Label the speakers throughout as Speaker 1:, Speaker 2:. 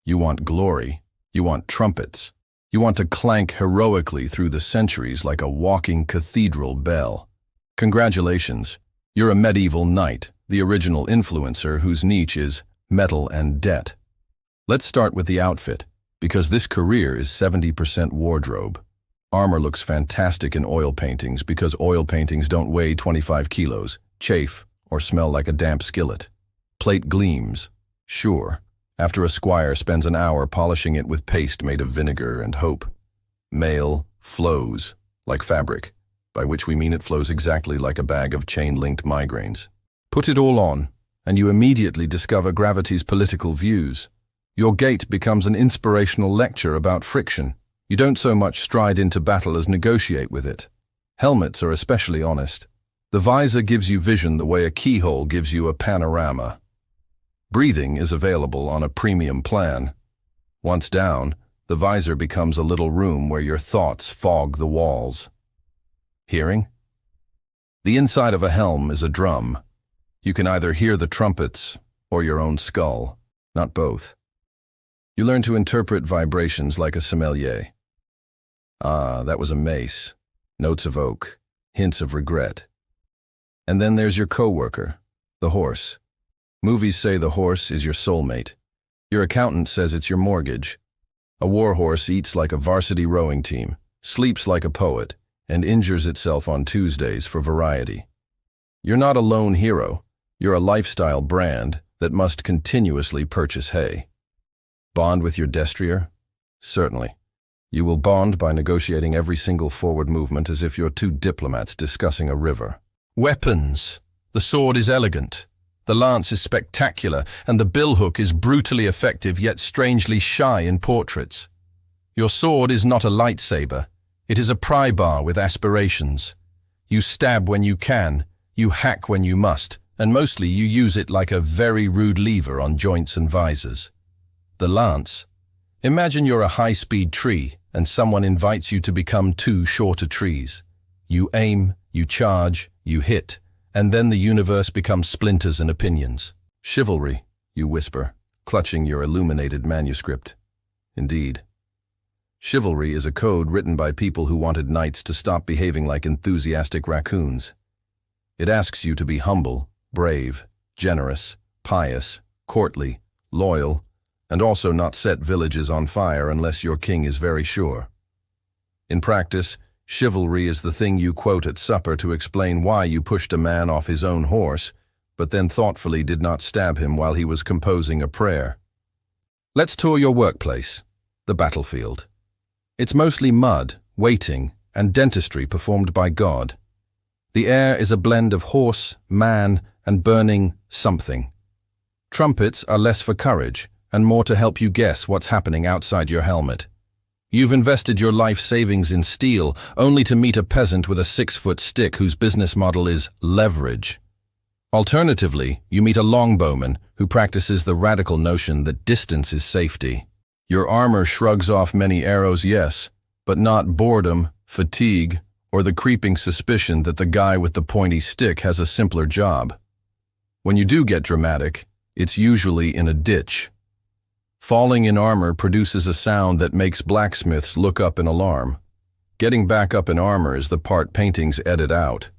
Speaker 1: You want glory. You want trumpets. You want to clank heroically through the centuries like a walking cathedral bell. Congratulations, you're a medieval knight, the original influencer whose niche is metal and debt. Let's start with the outfit, because this career is 70% wardrobe. Armor looks fantastic in oil paintings because oil paintings don't weigh 25 kilos, chafe, or smell like a damp skillet. Plate gleams, sure, after a squire spends an hour polishing it with paste made of vinegar and hope. Mail flows like fabric, by which we mean it flows exactly like a bag of chain-linked migraines. Put it all on, and you immediately discover gravity's political views. Your gait becomes an inspirational lecture about friction. You don't so much stride into battle as negotiate with it. Helmets are especially honest. The visor gives you vision the way a keyhole gives you a panorama. Breathing is available on a premium plan. Once down, the visor becomes a little room where your thoughts fog the walls. Hearing? The inside of a helm is a drum. You can either hear the trumpets or your own skull, not both. You learn to interpret vibrations like a sommelier. Ah, that was a mace. Notes of oak, hints of regret. And then there's your co-worker, the horse. Movies say the horse is your soulmate. Your accountant says it's your mortgage. A war horse eats like a varsity rowing team, sleeps like a poet, and injures itself on Tuesdays for variety. You're not a lone hero. You're a lifestyle brand that must continuously purchase hay. Bond with your destrier? Certainly. You will bond by negotiating every single forward movement as if you're two diplomats discussing a river. Weapons. The sword is elegant. The lance is spectacular, and the billhook is brutally effective yet strangely shy in portraits. Your sword is not a lightsaber. It is a pry bar with aspirations. You stab when you can, you hack when you must, and mostly you use it like a very rude lever on joints and visors. The lance. Imagine you're a high-speed tree, and someone invites you to become two shorter trees. You aim, you charge, you hit, and then the universe becomes splinters and opinions. Chivalry, you whisper, clutching your illuminated manuscript. Indeed. Chivalry is a code written by people who wanted knights to stop behaving like enthusiastic raccoons. It asks you to be humble, brave, generous, pious, courtly, loyal, and also not set villages on fire unless your king is very sure. In practice, chivalry is the thing you quote at supper to explain why you pushed a man off his own horse, but then thoughtfully did not stab him while he was composing a prayer. Let's tour your workplace, the battlefield. It's mostly mud, waiting, and dentistry performed by God. The air is a blend of horse, man, and burning something. Trumpets are less for courage, and more to help you guess what's happening outside your helmet. You've invested your life savings in steel, only to meet a peasant with a 6-foot stick whose business model is leverage. Alternatively, you meet a longbowman who practices the radical notion that distance is safety. Your armor shrugs off many arrows, yes, but not boredom, fatigue, or the creeping suspicion that the guy with the pointy stick has a simpler job. When you do get dramatic, it's usually in a ditch. Falling in armor produces a sound that makes blacksmiths look up in alarm. Getting back up in armor is the part paintings edit out.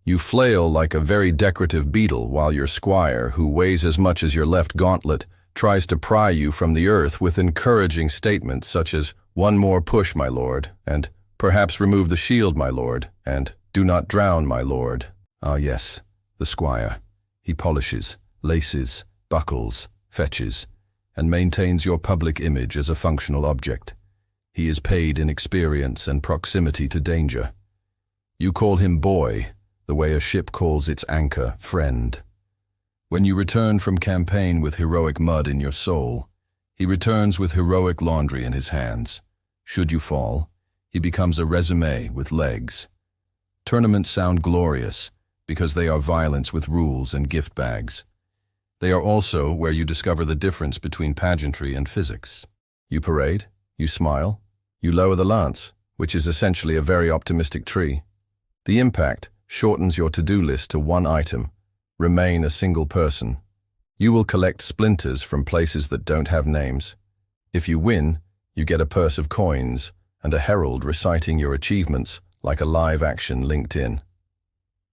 Speaker 1: You flail like a very decorative beetle while your squire, who weighs as much as your left gauntlet, tries to pry you from the earth with encouraging statements such as, "One more push, my lord," and "Perhaps remove the shield, my lord," and "Do not drown, my lord." Ah yes, the squire. He polishes, laces, buckles, fetches, and maintains your public image as a functional object. He is paid in experience and proximity to danger. You call him boy, the way a ship calls its anchor friend. When you return from campaign with heroic mud in your soul, he returns with heroic laundry in his hands. Should you fall, he becomes a resume with legs. Tournaments sound glorious because they are violence with rules and gift bags. They are also where you discover the difference between pageantry and physics. You parade, you smile, you lower the lance, which is essentially a very optimistic tree. The impact shortens your to-do list to one item: remain a single person. You will collect splinters from places that don't have names. If you win, you get a purse of coins and a herald reciting your achievements like a live-action LinkedIn.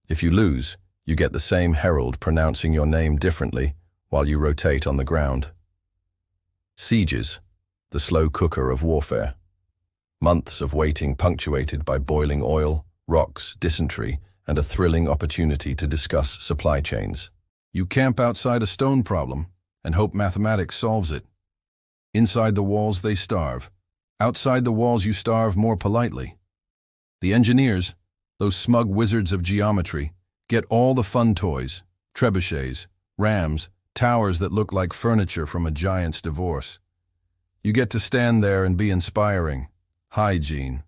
Speaker 1: If you lose, you get the same herald pronouncing your name differently while you rotate on the ground. Sieges, the slow cooker of warfare. Months of waiting punctuated by boiling oil, rocks, dysentery, and a thrilling opportunity to discuss supply chains. You camp outside a stone problem and hope mathematics solves it. Inside the walls they starve. Outside the walls you starve more politely. The engineers, those smug wizards of geometry, get all the fun toys, trebuchets, rams, towers that look like furniture from a giant's divorce. You get to stand there and be inspiring. Hygiene.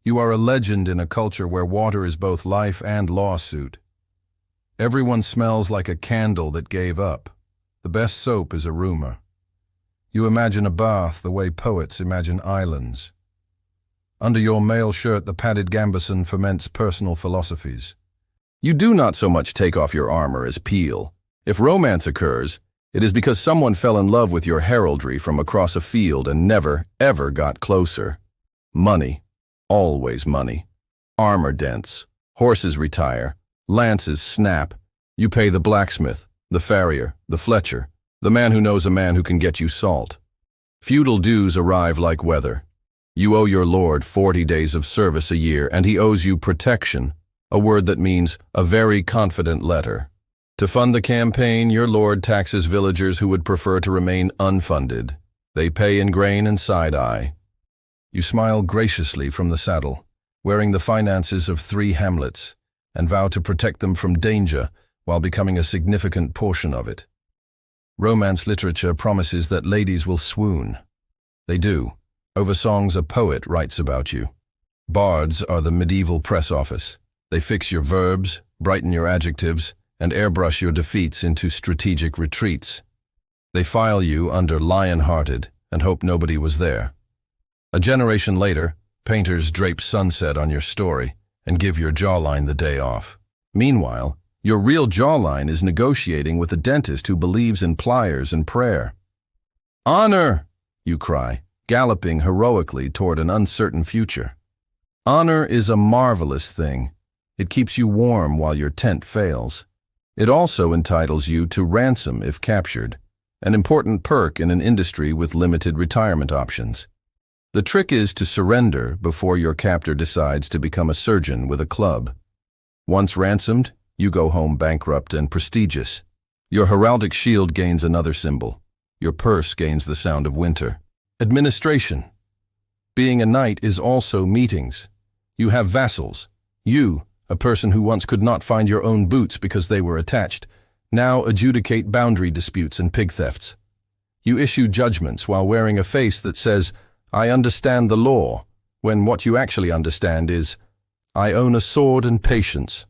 Speaker 1: You are a legend in a culture where water is both life and lawsuit. Everyone smells like a candle that gave up. The best soap is a rumor. You imagine a bath the way poets imagine islands. Under your mail shirt, the padded gambeson ferments personal philosophies. You do not so much take off your armor as peel. If romance occurs, it is because someone fell in love with your heraldry from across a field and never, ever got closer. Money. Always money. Armor dents. Horses retire. Lances snap. You pay the blacksmith, the farrier, the fletcher, the man who knows a man who can get you salt. Feudal dues arrive like weather. You owe your lord 40 days of service a year, and he owes you protection, a word that means a very confident letter. To fund the campaign, your lord taxes villagers who would prefer to remain unfunded. They pay in grain and side-eye. You smile graciously from the saddle, wearing the finances of 3 hamlets, and vow to protect them from danger while becoming a significant portion of it. Romance literature promises that ladies will swoon. They do, over songs a poet writes about you. Bards are the medieval press office. They fix your verbs, brighten your adjectives, and airbrush your defeats into strategic retreats. They file you under lion-hearted and hope nobody was there. A generation later, painters drape sunset on your story and give your jawline the day off. Meanwhile, your real jawline is negotiating with a dentist who believes in pliers and prayer. Honor, you cry, galloping heroically toward an uncertain future. Honor is a marvelous thing. It keeps you warm while your tent fails. It also entitles you to ransom if captured, an important perk in an industry with limited retirement options. The trick is to surrender before your captor decides to become a surgeon with a club. Once ransomed, you go home bankrupt and prestigious. Your heraldic shield gains another symbol. Your purse gains the sound of winter. Administration. Being a knight is also meetings. You have vassals. You, a person who once could not find your own boots because they were attached, now adjudicate boundary disputes and pig thefts. You issue judgments while wearing a face that says, "I understand the law," when what you actually understand is, "I own a sword and patience."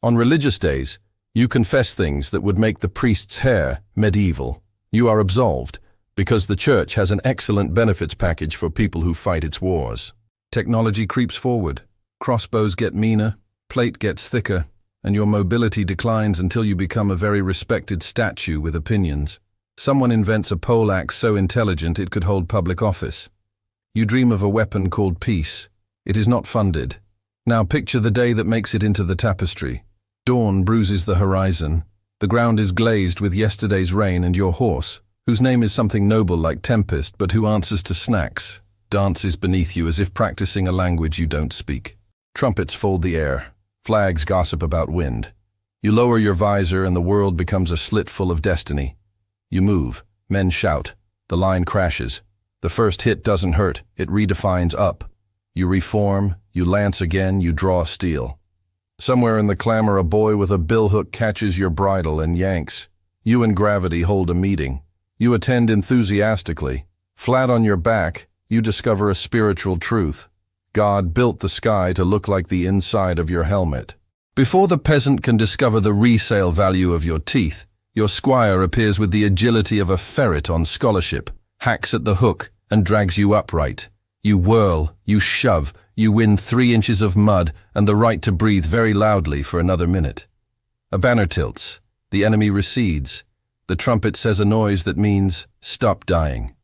Speaker 1: On religious days, you confess things that would make the priest's hair medieval. You are absolved, because the church has an excellent benefits package for people who fight its wars. Technology creeps forward. Crossbows get meaner, plate gets thicker, and your mobility declines until you become a very respected statue with opinions. Someone invents a poleaxe so intelligent it could hold public office. You dream of a weapon called peace. It is not funded. Now picture the day that makes it into the tapestry. Dawn bruises the horizon. The ground is glazed with yesterday's rain, and your horse, whose name is something noble like Tempest but who answers to snacks, dances beneath you as if practicing a language you don't speak. Trumpets fold the air. Flags gossip about wind. You lower your visor and the world becomes a slit full of destiny. You move. Men shout. The line crashes. The first hit doesn't hurt. It redefines up. You reform. You lance again. You draw steel. Somewhere in the clamor, a boy with a billhook catches your bridle and yanks. You and gravity hold a meeting. You attend enthusiastically. Flat on your back, you discover a spiritual truth. God built the sky to look like the inside of your helmet. Before the peasant can discover the resale value of your teeth, your squire appears with the agility of a ferret on scholarship, hacks at the hook, and drags you upright. You whirl, you shove, you win 3 inches of mud and the right to breathe very loudly for another minute. A banner tilts. The enemy recedes. The trumpet says a noise that means, "Stop dying."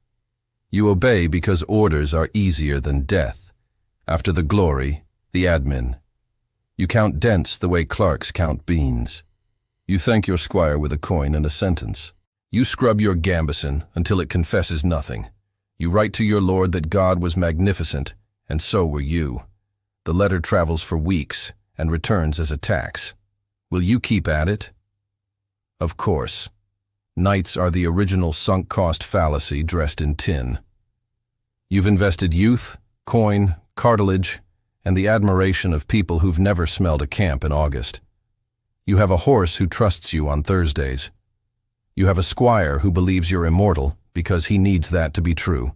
Speaker 1: You obey because orders are easier than death. After the glory, the admin. You count dents the way clerks count beans. You thank your squire with a coin and a sentence. You scrub your gambeson until it confesses nothing. You write to your lord that God was magnificent, and so were you. The letter travels for weeks and returns as a tax. Will you keep at it? Of course. Knights are the original sunk cost fallacy dressed in tin. You've invested youth, coin, cartilage, and the admiration of people who've never smelled a camp in August. You have a horse who trusts you on Thursdays. You have a squire who believes you're immortal because he needs that to be true.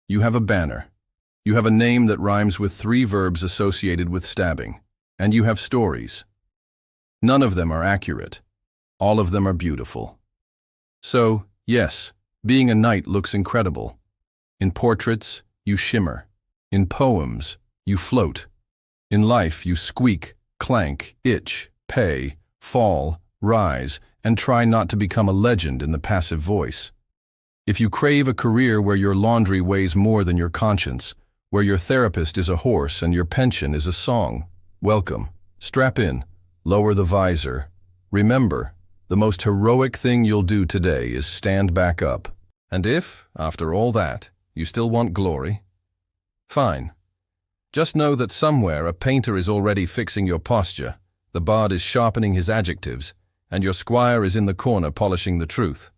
Speaker 1: You have a banner. You have a name that rhymes with 3 verbs associated with stabbing. And you have stories. None of them are accurate. All of them are beautiful. So, yes, being a knight looks incredible. In portraits, you shimmer. In poems, you float. In life, you squeak, clank, itch, pay, fall, rise, and try not to become a legend in the passive voice. If you crave a career where your laundry weighs more than your conscience, where your therapist is a horse and your pension is a song, welcome. Strap in. Lower the visor. Remember, the most heroic thing you'll do today is stand back up. And if, after all that, you still want glory, fine. Just know that somewhere a painter is already fixing your posture, the bard is sharpening his adjectives, and your squire is in the corner polishing the truth.